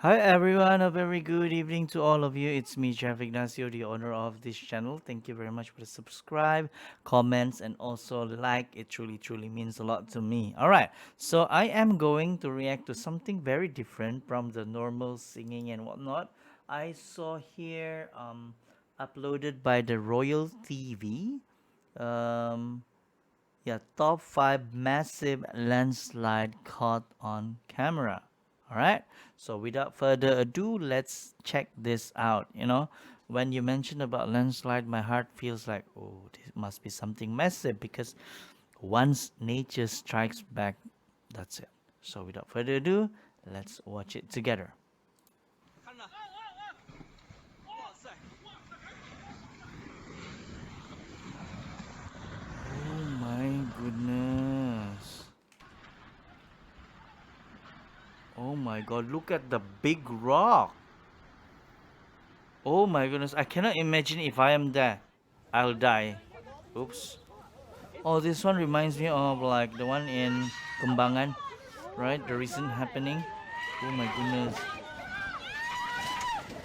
Hi everyone, a very good evening to all of you. It's me, Jeff Ignacio, the owner of this channel. Thank you very much for the subscribe, comments, and also like. It truly means a lot to me. All right, so I am going to react to something very different from the normal singing and whatnot. I saw here uploaded by the Royal TV. Um, yeah, top 5 massive landslide caught on camera. All right. So without further ado, let's check this out. When you mention about landslide, my heart feels like, oh, this must be something massive because once nature strikes back, that's it. So without further ado, let's watch it together. Oh my goodness. Oh my god, look at the big rock. Oh my goodness, I cannot imagine if I am there. I'll die. Oops. Oh, this one reminds me of like the one in Kembangan, right? The recent happening. Oh my goodness.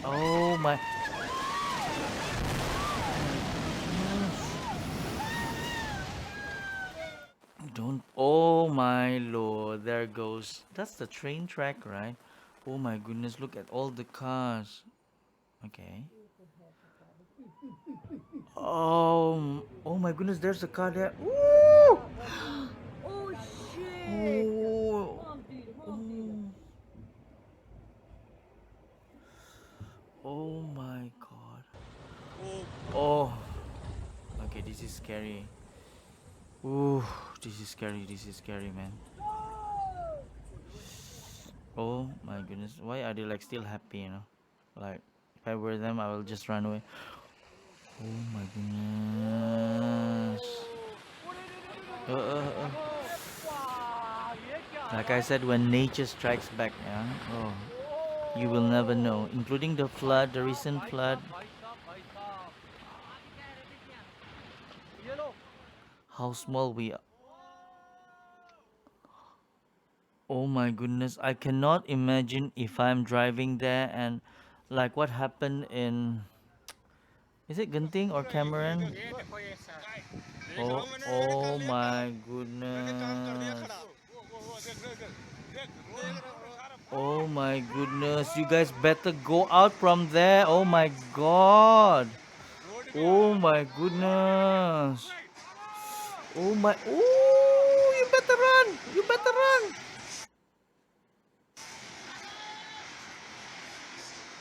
Oh my goodness. Don't. Oh my lord. There goes. That's the train track, right? Oh my goodness. Look at all the cars. Okay. Oh my goodness. There's a car there. Ooh. Oh shit! Oh. Oh. Oh my god. Oh. Okay, this is scary. Ooh, this is scary. This is scary, man. Oh my goodness. Why are they like still happy? Like, if I were them, I will just run away. Oh my goodness. Uh, uh, uh. Like I said, when nature strikes back, yeah. Oh, you will never know. Including the flood, the recent flood. How small we are. Oh my goodness, I cannot imagine if I'm driving there and like what happened in, is it Genting or Cameron? Oh my goodness. Oh my goodness. You guys better go out from there. Oh my god. Oh my goodness. Oh my. Oh, you better run. You better run.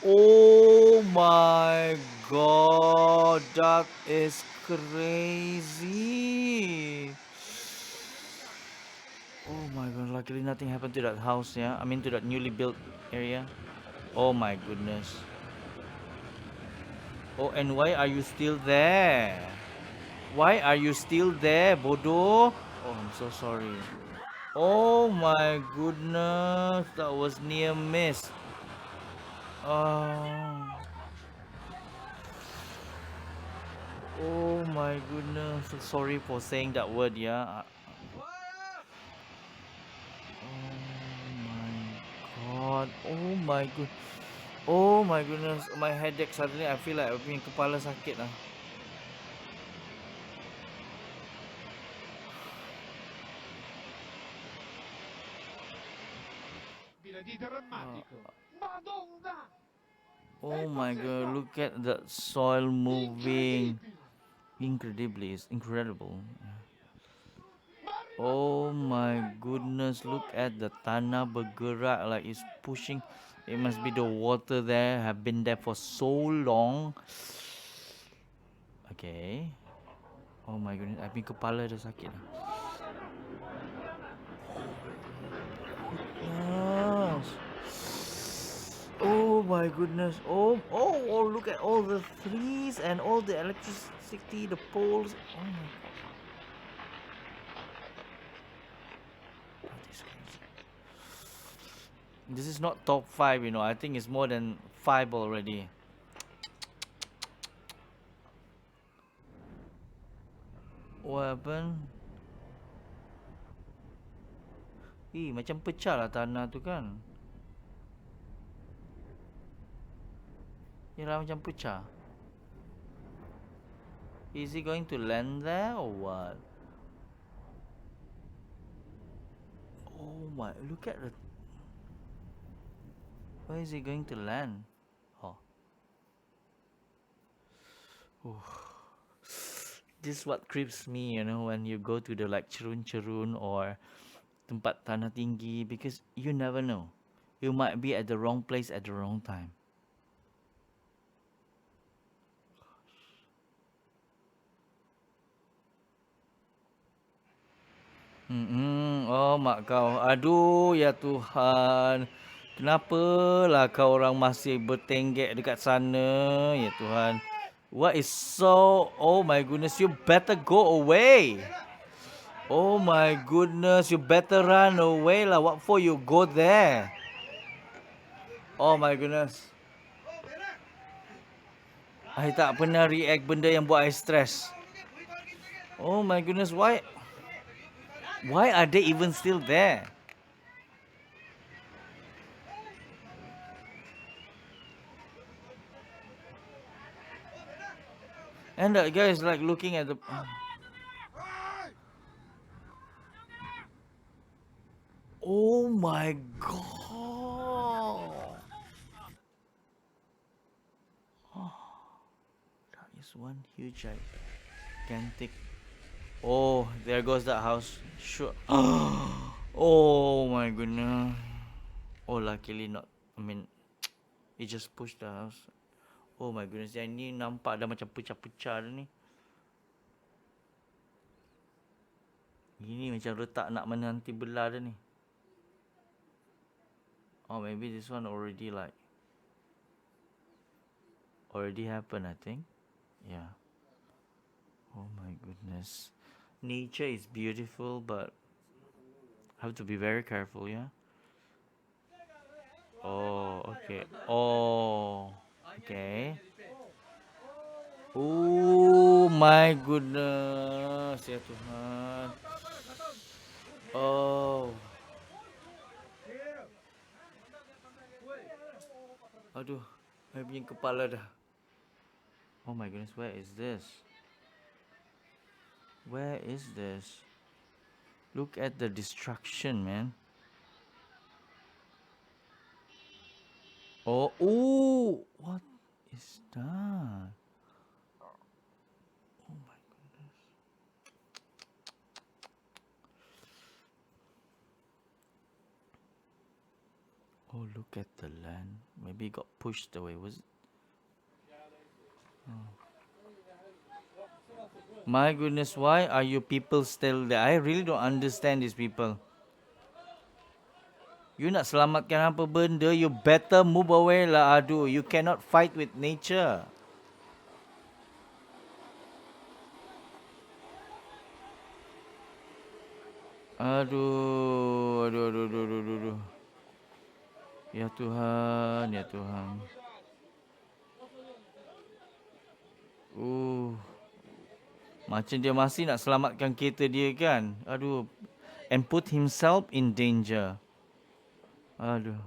Oh my god, that is crazy. Oh my god, luckily nothing happened to that house, yeah? I mean, to that newly built area. Oh my goodness. Oh, and why are you still there? Why are you still there, Bodo? Oh, I'm so sorry. Oh my goodness, that was near miss. Oh. Oh my goodness. So sorry for saying that word, yeah. Oh my god. Oh my good. Oh my goodness. My headache suddenly I feel like aku punya kepala sakit lah. Oh my god, look at the soil moving. Incredibly, it's incredible. Oh my goodness, look at the tanah bergerak like it's pushing. It must be the water there have been there for so long. Okay. Oh my goodness, I punya kepala dah sakit lah. Goodness. Oh my goodness. Oh, look at all the trees and all the electricity, the poles. Oh my god. That is crazy. This is not top 5. I think it's more than 5 already. What happened? Macam pecah lah tanah tu kan. Yalah macam pecah. Is he going to land there or what? Oh my, look at the... Where is he going to land? Oh. This is what creeps me, you know, when you go to the like cerun-cerun or tempat tanah tinggi, because you never know. You might be at the wrong place at the wrong time. Oh mak kau. Aduh ya Tuhan. Kenapalah kau orang masih bertenggek dekat sana, ya Tuhan. What is so... Oh my goodness, you better go away. Oh my goodness, you better run away lah. What for you go there? Oh my goodness. I tak pernah react benda yang buat I stress. Oh my goodness, why? Why are they even still there? And that guy is like looking at the... Oh my god. That is one huge gigantic... Oh, there goes that house. Sure. Oh my goodness. Oh, luckily not. I mean, it just pushed the house. Oh my goodness, yang ni nampak dah macam pecah-pecah dah ni. Ini macam retak nak menanti belah dah ni. Oh, maybe this one already like... Already happened, I think. Yeah. Oh my goodness. Nature is beautiful, but have to be very careful, yeah? Oh, okay. Oh, okay. Oh my goodness, ya Tuhan. Oh. Aduh, I punya kepala dah. Oh my goodness, where is this? Where is this? Look at the destruction, man. Oh, ooh, what is that? Oh my goodness. Oh, look at the land. Maybe it got pushed away. Was it? Oh. My goodness, why are you people still there? I really don't understand these people. You nak selamatkan apa benda, you better move away lah. Aduh, you cannot fight with nature. Aduh, aduh, aduh, aduh, aduh, aduh, aduh. Ya Tuhan, ya Tuhan. Macam dia masih nak selamatkan kereta dia kan. Aduh. And put himself in danger. Aduh.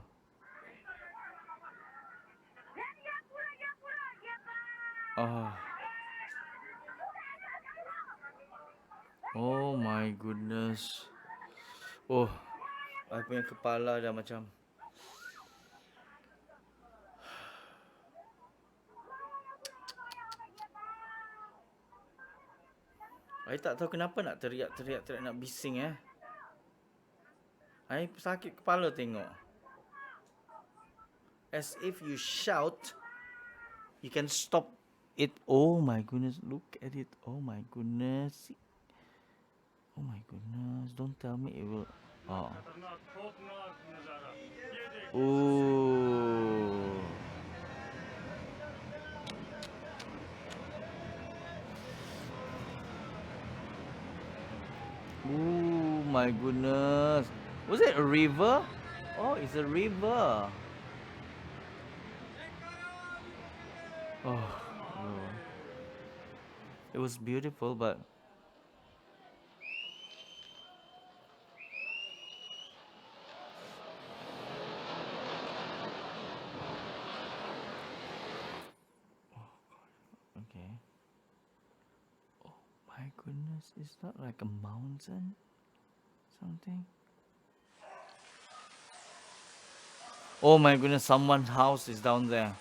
Oh. Oh my goodness. Oh. I punya kepala dah macam... I tak tahu kenapa nak teriak-teriak nak bising I sakit kepala tengok. As if you shout, you can stop it. Oh my goodness, look at it. Oh my goodness. Oh my goodness, don't tell me it will... Oh. Ooh. Oh my goodness. Was it a river? Oh, it's a river. Oh, oh. It was beautiful, but... my goodness, is that like a mountain? Something? Oh my goodness, someone's house is down there.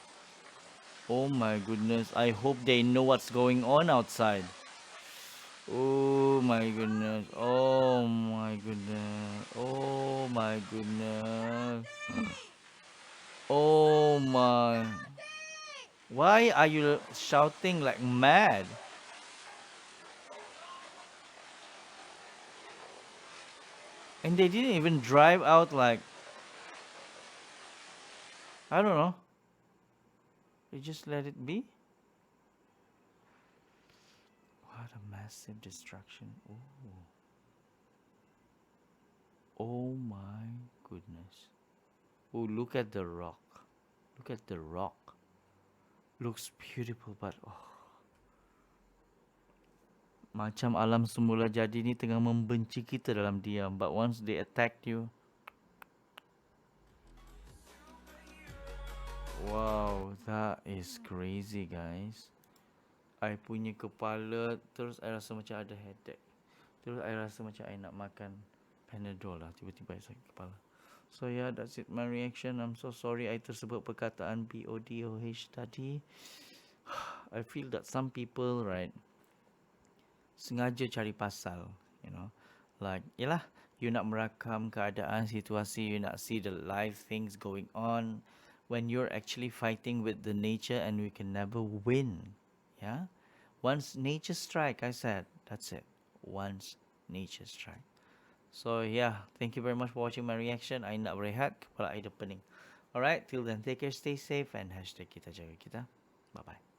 Oh my goodness, I hope they know what's going on outside. Oh my goodness, oh my goodness, oh my goodness, oh my. Why are you shouting like mad? And they didn't even drive out like, I don't know, they just let it be? What a massive destruction. Oh, oh my goodness. Oh, look at the rock. Look at the rock. Looks beautiful, but oh, macam alam semula jadi ni tengah membenci kita dalam diam. But once they attack you, wow, that is crazy, guys. I punya kepala terus I rasa macam ada headache. Terus I rasa macam I nak makan Panadol lah. Tiba-tiba I sakit kepala. So yeah, that's it my reaction. I'm so sorry I tersebut perkataan BODOH tadi. I feel that some people, right, sengaja cari pasal, you know, like yalah, you nak merakam keadaan situasi, you nak see the live things going on when you're actually fighting with the nature and we can never win. Yeah, once nature strike, I said that's it, once nature strike. So yeah, thank you very much for watching my reaction. I nak berehat, kepala I dah pening. Alright, till then, take care, stay safe, and hashtag kita jaga kita. Bye bye.